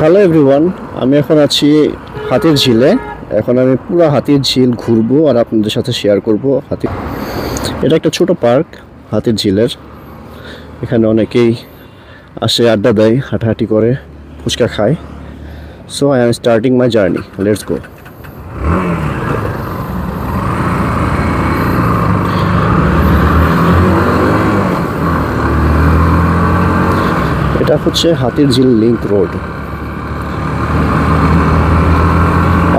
Hello everyone, আমি এখন আছি হাতির ঝিলে। এখন আমি পুরো হাতির ঝিল ঘুরবো আর আপনাদের সাথে শেয়ার করব। এটা একটা ছোট পার্ক হাতির ঝিলের। এখানে অনেকেই আসে, আড্ডা দেয়, হাঁটাহাঁটি করে, ফুচকা খায়। So I am starting my journey, let's go. এটা হচ্ছে হাতির ঝিল লিংক রোড।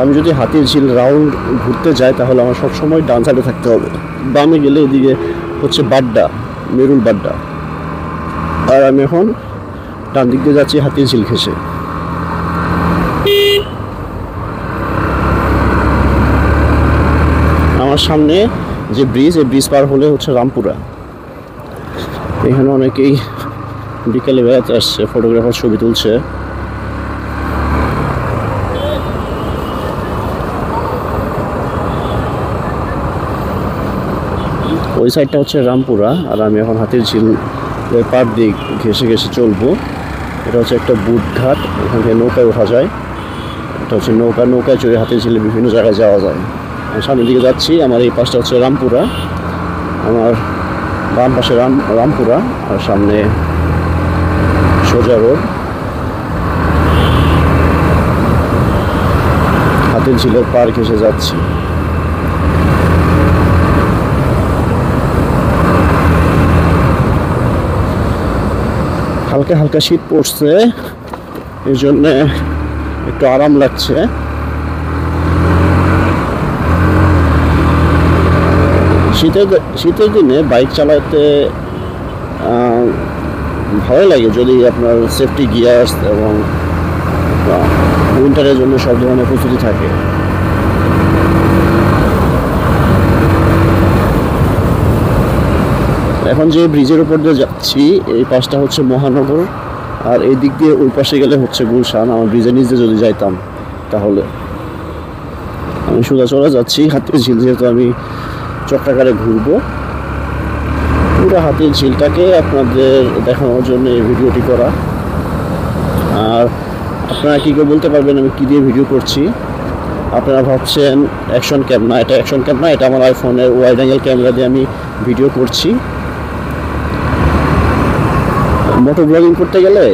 আমি যদি হাতির ঝিল রাউন্ড ঘুরতে যাই তাহলে আমার সবসময় ডান সাইডে থাকতে হবে। বামে গেলে এদিকে হচ্ছে বাড্ডা, মেরুল বাড্ডা। আর আমি এখন ডান দিক দিয়ে যাচ্ছি হাতির ঝিল ঘেঁষে। আমার সামনে যে ব্রিজ, এই ব্রিজ পার হলে হচ্ছে রামপুরা। এখানে অনেকেই বিকালে বেড়াতে আসছে, ফটোগ্রাফার ছবি তুলছে। ওই সাইডটা হচ্ছে রামপুরা, আর আমি এখন হাতির ঝিল পার দিক ঘেঁষে ঘেঁষে চলবো। এটা হচ্ছে একটা বুট ঘাট, এখান থেকে নৌকায় ওঠা যায়। এটা হচ্ছে নৌকায় চড়ে হাতির ঝিলে বিভিন্ন জায়গায় যাওয়া যায়। আমি সামনের দিকে যাচ্ছি, আমার এই পাশটা হচ্ছে রামপুরা, আমার বাম পাশে রামপুরা, আর সামনে সোজা রোড। হাতির ঝিলের পার ঘেঁষে যাচ্ছি। হালকা হালকা শীত পড়ছে, এই জন্য একটু আরাম লাগছে। শীতের দিনে বাইক চালাতে ভালো লাগে যদি আপনার সেফটি গিয়ার্স এবং উইন্টারের জন্য সব ধরনের প্রস্তুতি থাকে। এখন যে ব্রিজের উপর দিয়ে যাচ্ছি, এই পাশটা হচ্ছে মহানগর, আর এই দিক দিয়ে ওই পাশে গেলে হচ্ছে গুলশান। আমার ব্রিজের নিচে যদি যাইতাম তাহলে। আমি সোজা চলে যাচ্ছি হাতির ঝিল, যেহেতু আমি চক্রাকারে ঘুরবো। পুরো হাতির ঝিলটাকে আপনাদের দেখানোর জন্য এই ভিডিওটি করা। আর আপনারা কী কেউ বলতে পারবেন আমি কী দিয়ে ভিডিও করছি? আপনারা ভাবছেন অ্যাকশন ক্যাম। না, এটা অ্যাকশন ক্যাম না, এটা আমার আইফোনের ওয়াইড অ্যাঙ্গেল ক্যামেরা দিয়ে আমি ভিডিও করছি। মোটো ব্লগিং করতে গেলে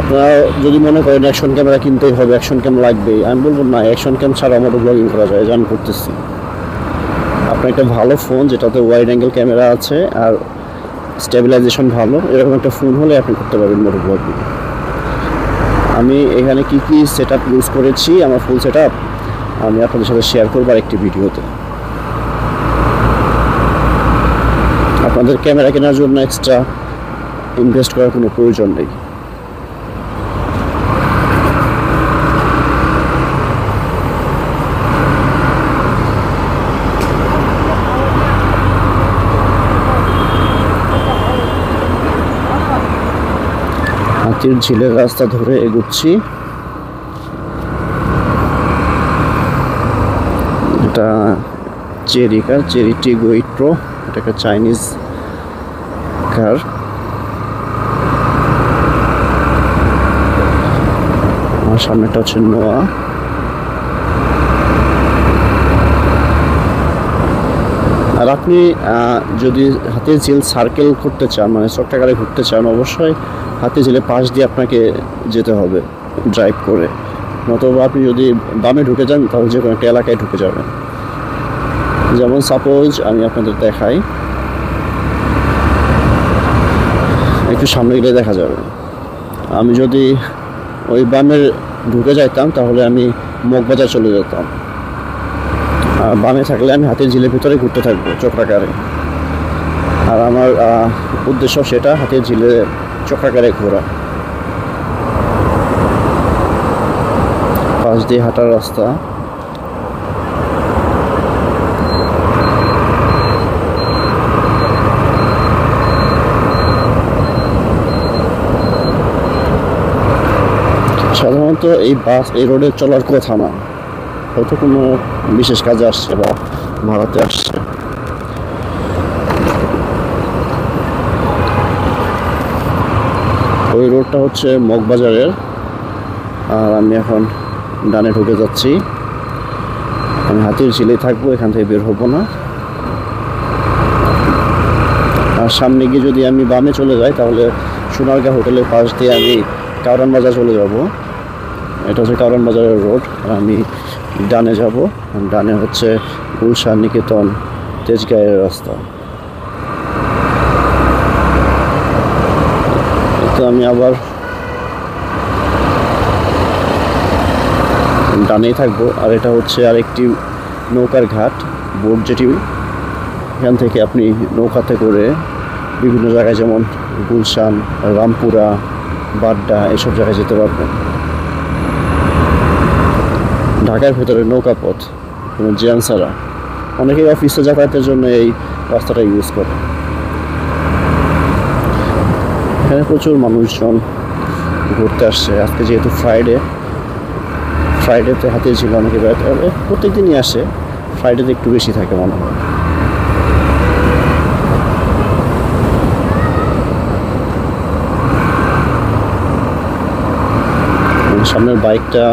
আপনারা যদি মনে করেন অ্যাকশন ক্যামেরা কিনতেই হবে, অ্যাকশন ক্যাম লাগবেই, আমি বলবো না, অ্যাকশন ক্যাম ছাড়া মোটো ব্লগিং করা যায়, যা আমি করতেছি। আপনার একটা ভালো ফোন যেটাতে ওয়াইড অ্যাঙ্গেল ক্যামেরা আছে আর স্টেবিলাইজেশন ভালো, এরকম একটা ফোন হলে আপনি করতে পারবেন মোটো ব্লগিং। আমি এখানে কি কি সেট আপ ইউজ করেছি, আমার ফুল সেট আপ আমি আপনাদের সাথে শেয়ার করবো একটি ভিডিওতে। আপনাদের ক্যামেরা কেনার জন্য এক্সট্রা ইনভেস্ট করার কোনো প্রয়োজন নেই। হাতির ঝিলের রাস্তা ধরে এগোচ্ছি। এটা চেরি টিগো ইট্রো, এটা একটা চাইনিজ কার। আমার সামনেটা হচ্ছে নোয়া। আর আপনি যদি হাতির ঝিল সার্কেল করতে চান, মানে চক্রাকারে ঘুরতে চান, অবশ্যই হাতির ঝিলের পাশ দিয়ে আপনাকে যেতে হবে ড্রাইভ করে। নতুবা আপনি যদি বামে ঢুকে যান তাহলে যে কোনো একটা এলাকায় ঢুকে যাবেন। যেমন সাপোজ আমি আপনাদের দেখাই, একটু সামনে গেলে দেখা যাবে। আমি যদি ওই বামের ঢুকে যাইতাম তাহলে আমি মগবাজার চলে যেতাম, আর বামে থাকলে আমি হাতির ঝিলের ভিতরে ঘুরতে থাকবো চক্রাকারে। আর আমার উদ্দেশ্য সেটা, হাতির ঝিলে চক্রাকারে ঘোরা। পাশ দিয়ে হাঁটার রাস্তা। সাধারণত এই রোডে চলার কথা না, হয়তো কোনো বিশেষ কাজে আসছে বা ভাড়াতে আসছে। ওই রোডটা হচ্ছে মগবাজারের আর আমি এখন ডানে ঢুকে যাচ্ছি। আমি হাতির ঝিলেই থাকবো, এখান থেকে বের হবো না। আর সামনে গিয়ে যদি আমি বামে চলে যাই তাহলে সোনারগাঁ হোটেলের পাশ দিয়ে আমি কারওয়ান বাজার চলে যাব। এটা হচ্ছে কারওয়ান বাজারের রোড। আর আমি ডানে যাব, ডানে হচ্ছে গুলশান, নিকেতন, তেজগাঁয়ের রাস্তা। তো আমি আবার ডানেই থাকবো। আর এটা হচ্ছে আরেকটি নৌকার ঘাট, বোট জেটি। এখান থেকে আপনি নৌকাতে করে বিভিন্ন জায়গায় যেমন গুলশান, রামপুরা, বাড্ডা এসব জায়গায় যেতে পারবেন। ঢাকার ভেতরে নৌকা পথ, কোনো জ্যাম ছাড়া। অনেকেই অফিসে যাতায়াতের জন্য এই রাস্তাটা ইউজ করে। এখানে প্রচুর মানুষজন ঘুরতে আসছে। আজকে যেহেতু ফ্রাইডেতে হাতির ঝিল অনেকে বেড়াতে হবে, প্রত্যেক দিনই আসে, ফ্রাইডেতে একটু বেশি থাকে মনে হয়। সামনের বাইকটা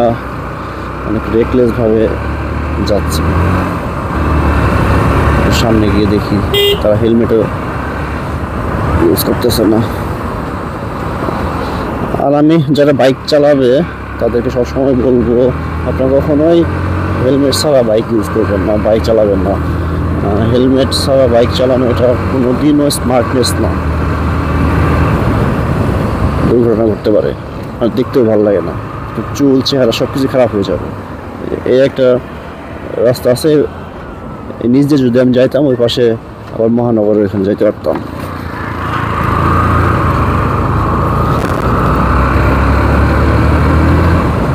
অনেক রেকলেস ভাবে যাচ্ছে। সামনে গিয়ে দেখি তারা হেলমেটও ইউজ করতেছে না। আর আমি যারা বাইক চালাবে তাদেরকে সবসময় বলবো, আপনারা কখনোই হেলমেট ছাড়া বাইক ইউজ করবেন না, বাইক চালাবেন না। হেলমেট ছাড়া বাইক চালানো এটা কোনো দিনও স্মার্টনেস না, দুর্ঘটনা ঘটতে পারে। আর দেখতেও ভালো লাগে না, চুল চেহারা সব কিছু খারাপ হয়ে যাবে। এই একটা রাস্তা আছে, নিচ দিয়ে যদি আমি যাইতাম ওই পাশে আবার মহানগরের এখানে যাইতে পারতাম।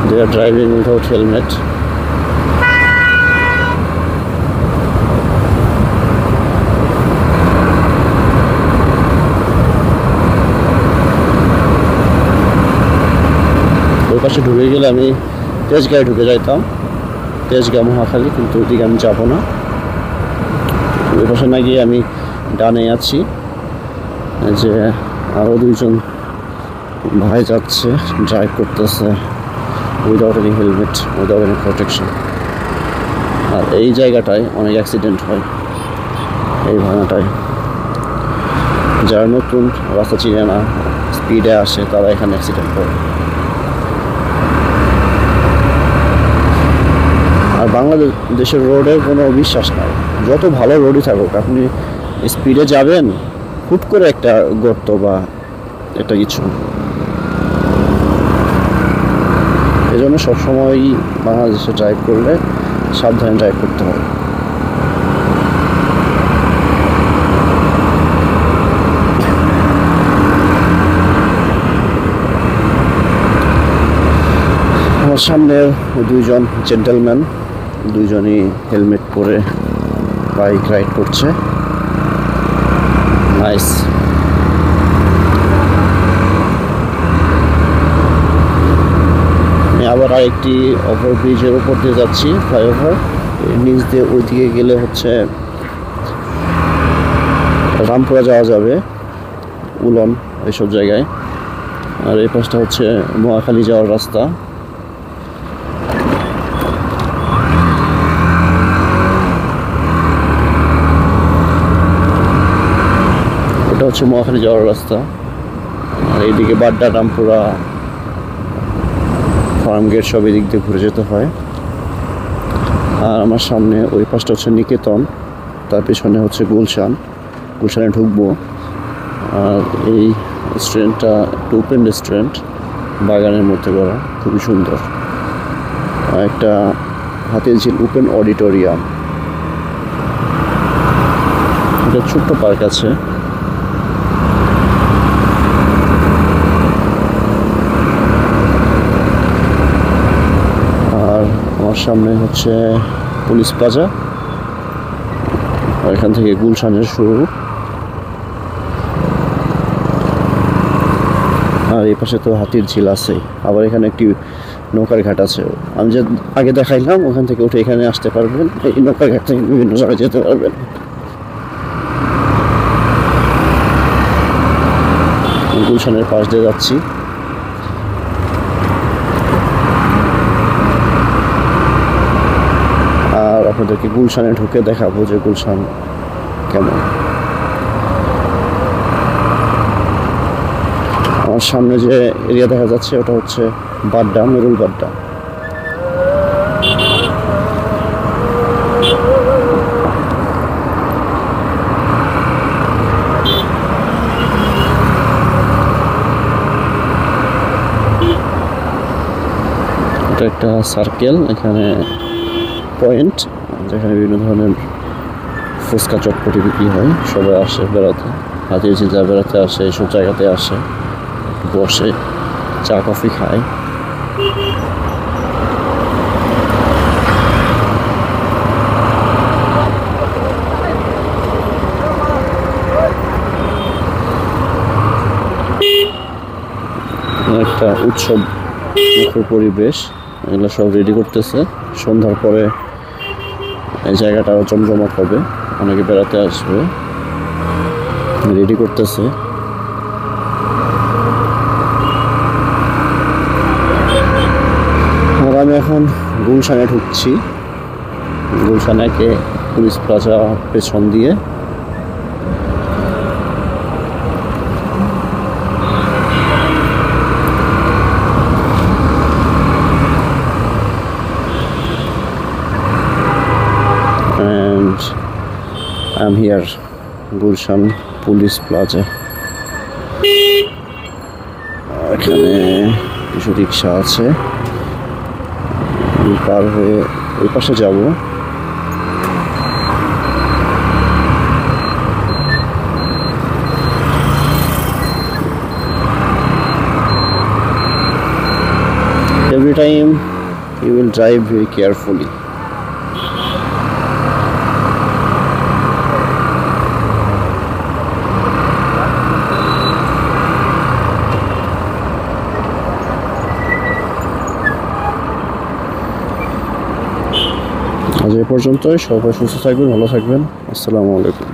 They are driving without helmet. ওই পাশে ঢুকে গেলে আমি তেজগাঁয়ে ঢুকে যাইতাম, তেজগাঁ মহাখালী, কিন্তু ওইদিকে আমি যাবো না। ওই পাশে না গিয়ে আমি ডানে আছি। যে আরও দুইজন ভাই যাচ্ছে, ড্রাইভ করতেছে without any helmet, without any protection. আর এই জায়গাটায় অনেক অ্যাক্সিডেন্ট হয়, এই ভাঙাটায়। যারা নতুন রাস্তা চিনে না, স্পিডে আসে, তারা এখানে অ্যাক্সিডেন্ট করে। আর বাংলাদেশের রোডে কোনো বিশ্বাস নাই, যত ভালো রোডই থাকুক, আপনি স্পিডে যাবেন, হুট করে একটা গর্ত বা একটা কিছু। এই জন্য সবসময়ই বাংলাদেশে ড্রাইভ করলে সাবধানে ড্রাইভ করতে হবে। আমার সামনে দুইজন জেন্টলম্যান, দুইজনই হেলমেট পরে বাইক রাইড করছে। নাইস। আমি আবার আরেকটি ওভারব্রিজের উপর দিয়ে যাচ্ছি, ফ্লাইওভার। নিচ দিয়ে ওইদিকে গেলে হচ্ছে রামপুরা যাওয়া যাবে, উলন এইসব জায়গায়। আর এই পাশটা হচ্ছে মহাখালী যাওয়ার রাস্তা। এটা হচ্ছে মহাখালী যাওয়ার রাস্তা। আর এইদিকে বাড্ডা, রামপুরা, ফার্ম গেট সব এদিক দিয়ে ঘুরে যেতে হয়। আর আমার সামনে ওই পাশটা হচ্ছে নিকেতন, তার পেছনে হচ্ছে গুলশানে ঢুকবো। আর এই রেস্টুরেন্টটা একটা ওপেন রেস্টুরেন্ট, বাগানের মধ্যে করা, খুবই সুন্দর। একটা হাতির ঝিল ওপেন অডিটোরিয়াম, একটা ছোট্ট পার্ক আছে। আর আমার সামনে হচ্ছে পুলিশ প্লাজা, আর এখান থেকে গুলশানের শুরু। আর এই পাশে তো হাতির ঝিল আছে, আবার এখানে একটি নৌকার ঘাট আছে। আমি যে আগে দেখাইলাম ওখান থেকে উঠে এখানে আসতে পারবেন, এই নৌকার ঘাট থেকে বিভিন্ন জায়গায় যেতে পারবেন। গুলশানের পাশ দিয়ে যাচ্ছি। আপনাদেরকে গুলশানে ঢুকে দেখাবো যে গুলশান কেমন। আমার সামনে যে এরিয়া দেখা যাচ্ছে ওটা হচ্ছে বাড্ডা, মেরুল বাড্ডা। এটা একটা সার্কেল, এখানে পয়েন্ট যেখানে বিভিন্ন ধরনের ফুচকা চটপটি বিক্রি হয়। সবাই আসে বেড়াতে, হাতির ঝিলটা বেড়াতে আসে, এইসব জায়গাতে আসে, বসে চা কফি খায়। একটা উৎসব মুখর পরিবেশ, এগুলো সব রেডি করতেছে। সন্ধ্যার পরে এই জায়গাটা আরো জমজমাট হবে, অনেকে বেড়াতে আসবে, রেডি করতেছে। আর আমি এখন গুলশানে ঢুকছি, গুলশানেকে পুলিশ প্লাজা পেছন দিয়ে। And I'm here, Gulshan police plaza. এখানে কিছু রিক্সা আছে, পার হয়ে ওই পাশে যাব। Every time you will drive very carefully. আজ এ পর্যন্তই। সবাই সুস্থ থাকবেন, ভালো থাকবেন। আসসালামু আলাইকুম।